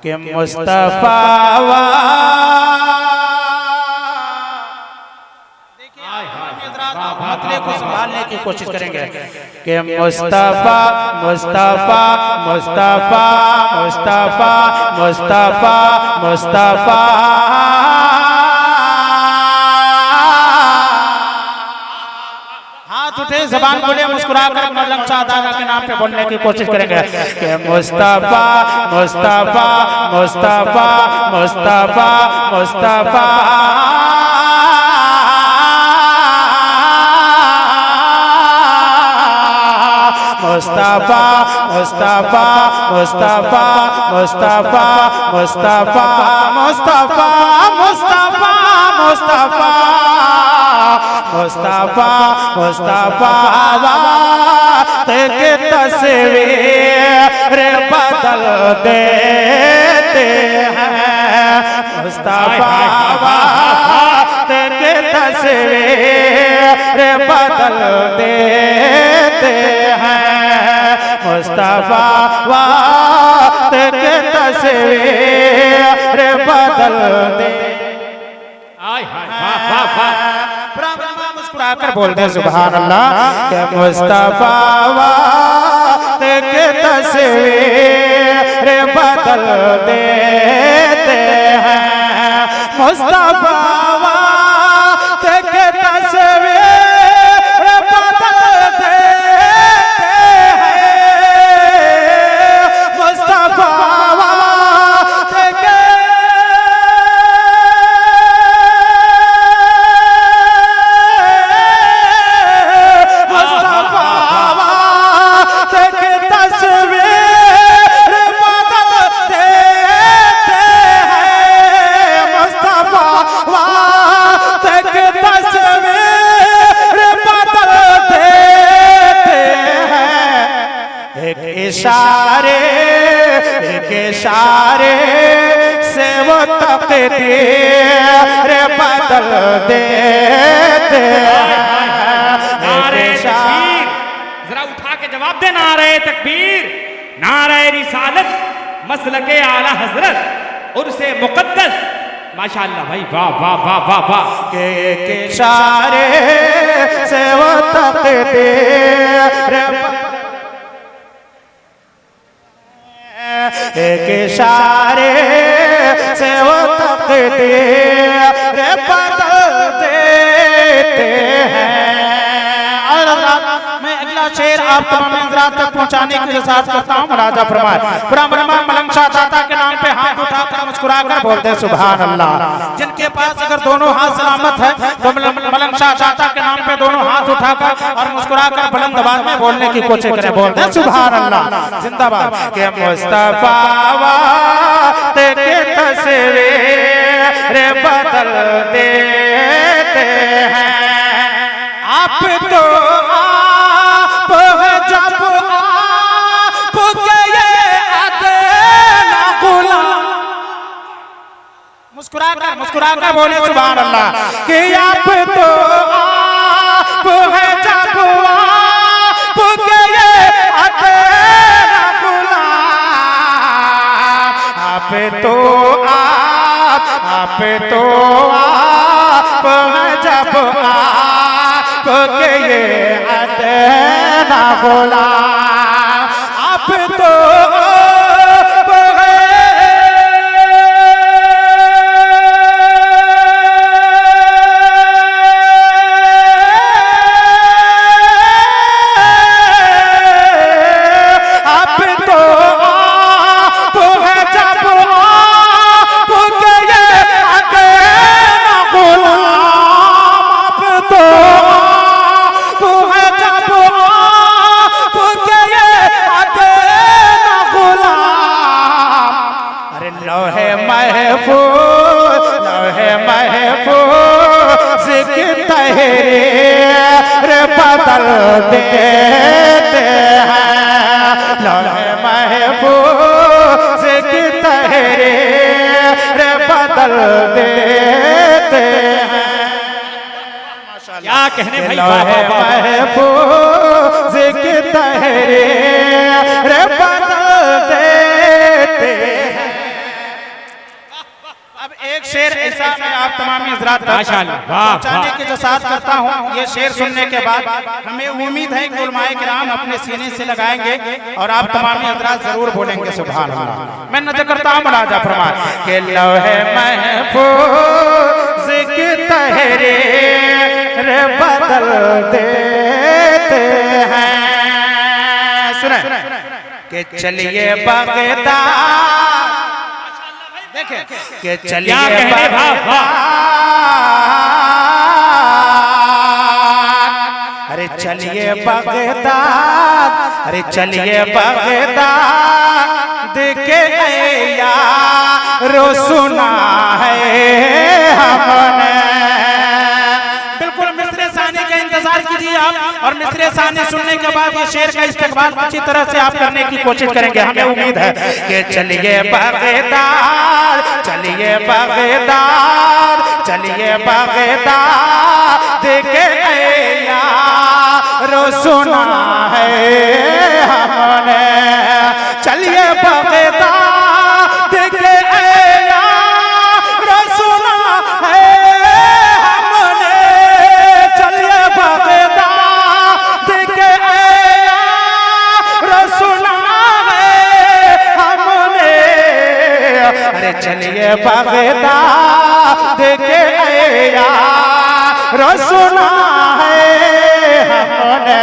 कि मुस्तफा मतले को संभालने की कोशिश करेंगे कि मुस्तफा मुस्तफा मुस्तफा मुस्तफा मुस्तफा मुस्तफा हाथ उठे जबान बोले मुस्कुरा कर मलंग शाहदादा के नाम पे बोलने की कोशिश करेंगे कि मुस्तफा मुस्तफा मुस्तफा मुस्तफा मुस्तफा मुस्तफा मुस्तफा मुस्तफा मुस्तफा मुस्तफा मुस्तफा मुस्तफा मुस्तफा मुस्तफा मुस्तफा तेरे तस्वीर बदल देते हैं मुस्तफा तेरे तस्वीर बदल देते हैं मुस्तफा तेरे तस्वीर बदल दे मुस्कुरा कर बोलते सुभान अल्लाह के मुस्तफा तेरे तस्वीर बदल देते हैं मुस्तफा तेरे तस्वीर बदल देते हैं मुस्तफा इशारे से वो तकदीर बदल देते हैं। नारे तकबीर, जरा उठा के जवाब दे। नारे तकबीर, नारे रिसालत, मसलके आला हजरत और से मुकद्दस। माशाअल्लाह भाई, वाह वाह वाह वाह वाह। के इशारे से वो तकदीर एक इशारे से वो तकदीर बदल देते हैं। और मैं अगला शेर आप तमाम हज़रात तक पहुंचाने की गुजारिश करता हूँ। राजा फरमाए मलंग शाहदादा के नाम पे हाथ उठाकर मुस्कुरा कर बोलते हैं सुभान अल्लाह। जिनके पास अगर दोनों हाथ सलामत है तो मलंग शाहदादा के नाम पे दोनों हाथ उठाकर और मुस्कुरा कर बुलंद आवाज में बोलने की कोशिश करें। बोलते हैं सुभान अल्लाह जिंदाबाद। के मुस्तफा तेरे तस्वीर बदल देते हैं। आप तो जब आपके ये अदना गुलाम मुस्कुरा कर बोले सुभान अल्लाह कि आप तो आप है जब आपके ये अदना गुलाम आप तो आप है जब आपके ये अदना गुलाम आप तो बदल देते हैं। लौहे महफूज की तहरीर बदल देते हैं। क्या कहने भाई, लौहे महफूज की तहरीर बदल देते हैं। एक शेर ऐसा मैं आप तमाम हज़रात माशाअल्लाह, वाह, पहुंचाने वाह। की जसात करता हूँ। ये शेर सुनने के बाद हमें उम्मीद है कि उलमाए किराम अपने सीने से लगाएंगे और आप तमाम हज़रात जरूर बोलेंगे सुभान अल्लाह। मैं नज़र करता हूँ मुलाजा फरमाए कि लौहे महफूज़ की तहरीर बदल देते हैं। सुने कि चलिए बगदाद, देखें कि चलिए क्या कहने, वाह, वाह। अरे चलिए बगदाद, अरे चलिए बगदाद के यारो सुना है हमने। बिल्कुल मिस्र सानी का इंतजार कीजिए आप और मिस्र सानी सुनने के बाद ये शेर का इस्तेमाल अच्छी तरह से आप करने की कोशिश करेंगे। हमें उम्मीद है कि चलिए बगदाद, चलिए बगदाद, चलिए बगदाद के यारो सुना है हमने। चलिए बगदाद के यारो सुना है हमने। चलिए बगदाद के यारो सुना है हमने। अरे चलिए बगदाद के यारो सुना है हमने।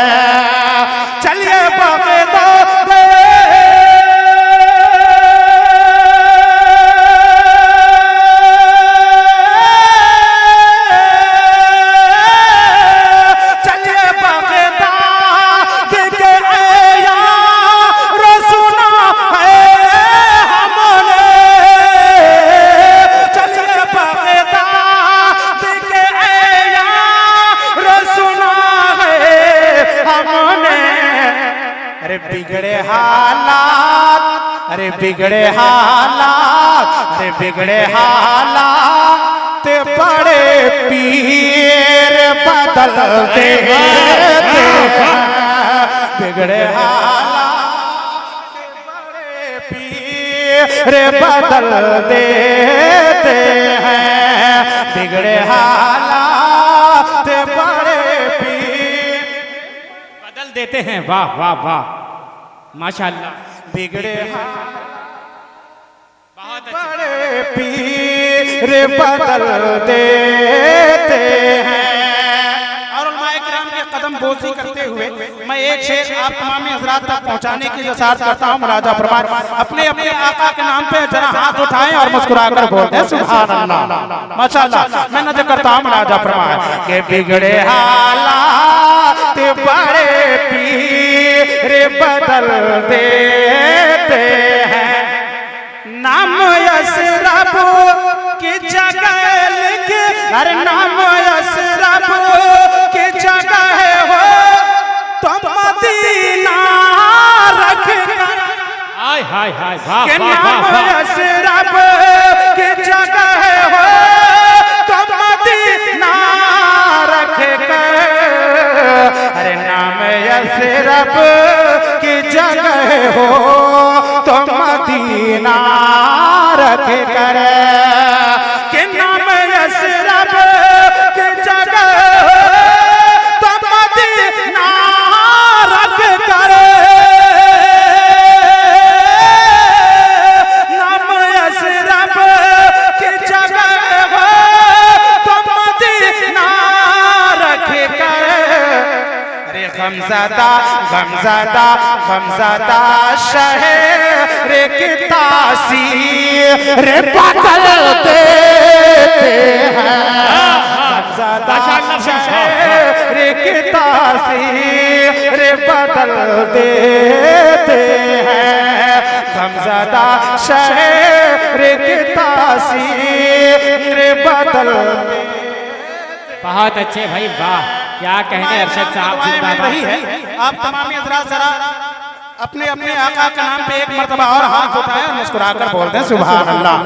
चलिए बगदाद बिगड़े हालात, अरे बिगड़े हालात, अरे बिगड़े हालात बड़े पीर बदल देते हैं। बिगड़े हालात बड़े पीर बदल देते हैं। बिगड़े हालात बड़े पीर बदल देते हैं। वाह वाह वाह, माशाअल्लाह। बिगड़े बहुत बड़े पीर बदल देते हैं। और उलमाए किराम के कदम बोसी करते हुए मैं एक शेर आप तमाम हज़रात तक पहुंचाने की जसात करता हूँ। मुलाजा फरमाए अपने अपने आका के नाम पे जरा हाथ उठाएं और मुस्कुराकर बोलते हैं सुभान अल्लाह, माशाअल्लाह। मैं नज़र करता हूँ मुलाजा फरमाए कि बिगड़े हालात बड़े पीर बदल देते हैं। नाम यसरब की जगह लिख, अरे नाम यसरब की जगह हो तो मदीना रख कर। हाय हाय हाय, वाह कि वाह नाम वाह, वाह। यसरब की जगह हो तो मदीना रख कर। अरे नाम यसरब की जगह हो तो मदीना रख कर। कि नाम यसरब की जगह हो तो मदीना रख कर। नाम यसरब की जगह हो तो मदीना रख कर। अरे गमज़दा गमज़दा गमज़दा शहर की तासीर बदल देते हैं। गमज़दा शहर की तासीर बदल देते हैं। गमज़दा शहर की तासीर बदल। बहुत अच्छे भाई, वाह। क्या कहने अरशद साहब, जिंदाबाद रही है। आप तमाम हज़रात जरा अपने अपने आका के नाम पे एक मर्तबा और हाथ उठाएं और मुस्कुराकर बोलते हैं सुभान अल्लाह।